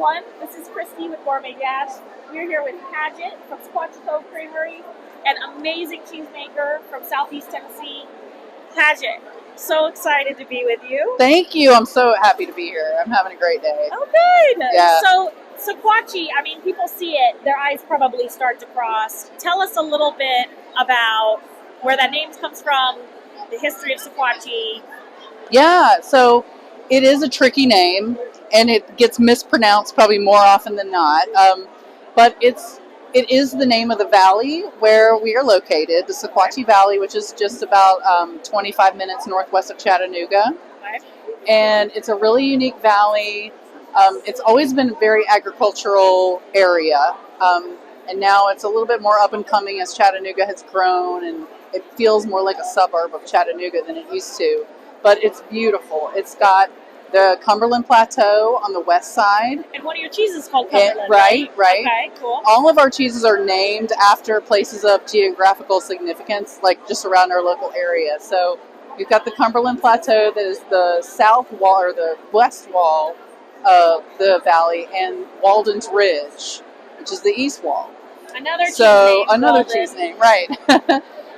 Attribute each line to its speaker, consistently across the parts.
Speaker 1: everyone. This is Christy with Gourmet Dash. We're here with Padgett from Sequatchie Cove Creamery, an amazing cheesemaker from Southeast Tennessee. Padgett, so excited to be with you.
Speaker 2: Thank you. I'm so happy to be here. I'm having a great day.
Speaker 1: Oh, good.
Speaker 2: Yeah.
Speaker 1: So, Sequatchie, I mean, people see it, their eyes probably start to cross. Tell us a little bit about where that name comes from, the history of Sequatchie.
Speaker 2: Yeah, so it is a tricky name, and it gets mispronounced probably more often than not. But it is the name of the valley where we are located, the Sequatchie Valley, which is just about 25 minutes northwest of Chattanooga.
Speaker 1: Okay.
Speaker 2: And it's a really unique valley. It's always been a very agricultural area, and now it's a little bit more up and coming as Chattanooga has grown, and it feels more like a suburb of Chattanooga than it used to. But it's beautiful. It's got the Cumberland Plateau on the west side.
Speaker 1: And one of your cheeses is called Cumberland,
Speaker 2: right.
Speaker 1: Okay, cool.
Speaker 2: All of our cheeses are named after places of geographical significance, like just around our local area. So we've got the Cumberland Plateau that is the south wall or the west wall of the valley, and Walden's Ridge, which is the east wall.
Speaker 1: Another cheese
Speaker 2: name, right.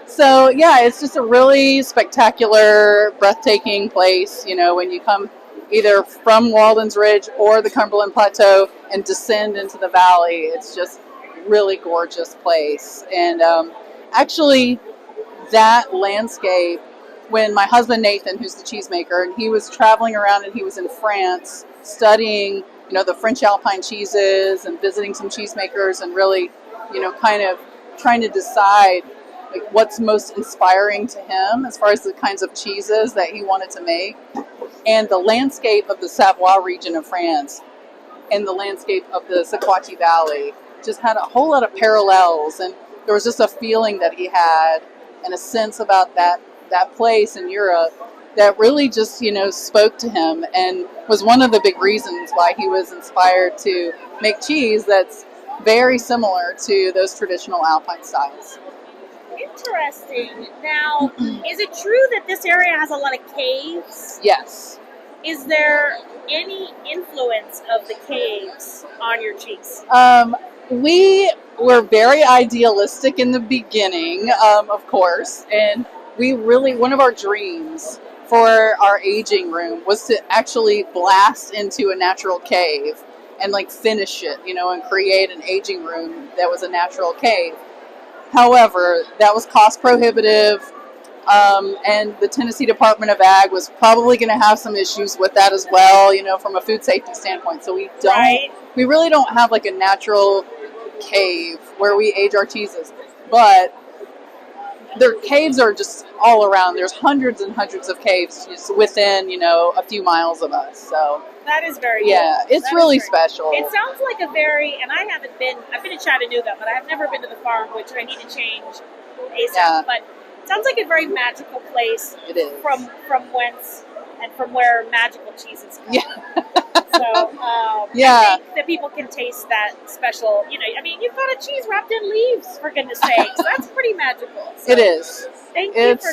Speaker 2: So yeah, it's just a really spectacular, breathtaking place, you know, when you come either from Walden's Ridge or the Cumberland Plateau and descend into the valley. It's just a really gorgeous place. And actually, that landscape, when my husband Nathan, who's the cheesemaker, and he was traveling around and he was in France studying, you know, the French Alpine cheeses and visiting some cheesemakers and really, you know, kind of trying to decide like what's most inspiring to him as far as the kinds of cheeses that he wanted to make. And the landscape of the Savoie region of France and the landscape of the Sequatchie Valley just had a whole lot of parallels, and there was just a feeling that he had and a sense about that place in Europe that really just, you know, spoke to him and was one of the big reasons why he was inspired to make cheese that's very similar to those traditional Alpine styles.
Speaker 1: Interesting. Now, is it true that this area has a lot of caves?
Speaker 2: Yes.
Speaker 1: Is there any influence of the caves on your cheese?
Speaker 2: We were very idealistic in the beginning, of course, and we really, one of our dreams for our aging room was to actually blast into a natural cave and like finish it, you know, and create an aging room that was a natural cave. However, that was cost prohibitive, and the Tennessee Department of Ag was probably going to have some issues with that as well, you know, from a food safety standpoint. So we really don't have like a natural cave where we age our cheeses, but their caves are just all around. There's hundreds and hundreds of caves just within, you know, a few miles of us. So
Speaker 1: that is very
Speaker 2: cool. It's really special.
Speaker 1: It sounds like a very, and I've been to Chattanooga, but I have never been to the farm, which I need to change ASAP. Yeah. But it sounds like a very magical place.
Speaker 2: It is.
Speaker 1: From whence and from where magical cheeses come.
Speaker 2: Yeah.
Speaker 1: So I think that people can taste that special, you know, I mean, you've got a cheese wrapped in leaves, for goodness sakes. That's pretty magical. So
Speaker 2: it is.
Speaker 1: Thank you yes,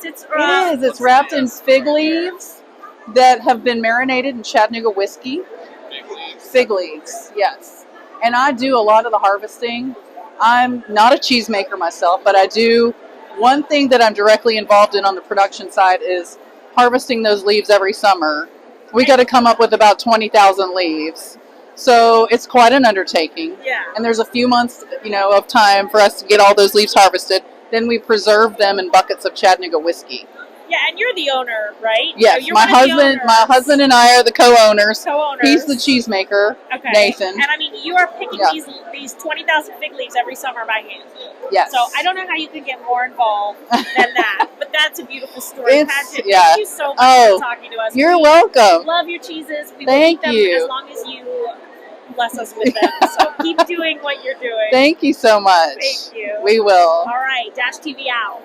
Speaker 1: it is.
Speaker 2: It's wrapped in fig leaves that have been marinated in Chattanooga whiskey. Fig leaves, yes. And I do a lot of the harvesting. I'm not a cheesemaker myself, but I do. One thing that I'm directly involved in on the production side is harvesting those leaves every summer. We got to come up with about 20,000 leaves. So it's quite an undertaking.
Speaker 1: Yeah.
Speaker 2: And there's a few months, you know, of time for us to get all those leaves harvested. Then we preserve them in buckets of Chattanooga whiskey.
Speaker 1: Yeah, and you're the owner, right?
Speaker 2: Yes,
Speaker 1: so
Speaker 2: my husband and I are the co-owners. He's the cheesemaker,
Speaker 1: okay.
Speaker 2: Nathan.
Speaker 1: And I mean, you are picking these 20,000 fig leaves every summer by hand.
Speaker 2: Yes.
Speaker 1: So I don't know how you could get more involved than that, but that's a beautiful story. Padgett,
Speaker 2: yeah.
Speaker 1: Thank you so much for talking to us.
Speaker 2: You're welcome.
Speaker 1: Love your cheeses. We will
Speaker 2: Thank
Speaker 1: eat them
Speaker 2: you.
Speaker 1: as long as you bless us with them. So keep doing what you're doing.
Speaker 2: Thank you so much.
Speaker 1: Thank you.
Speaker 2: We will.
Speaker 1: All right, Dash TV out.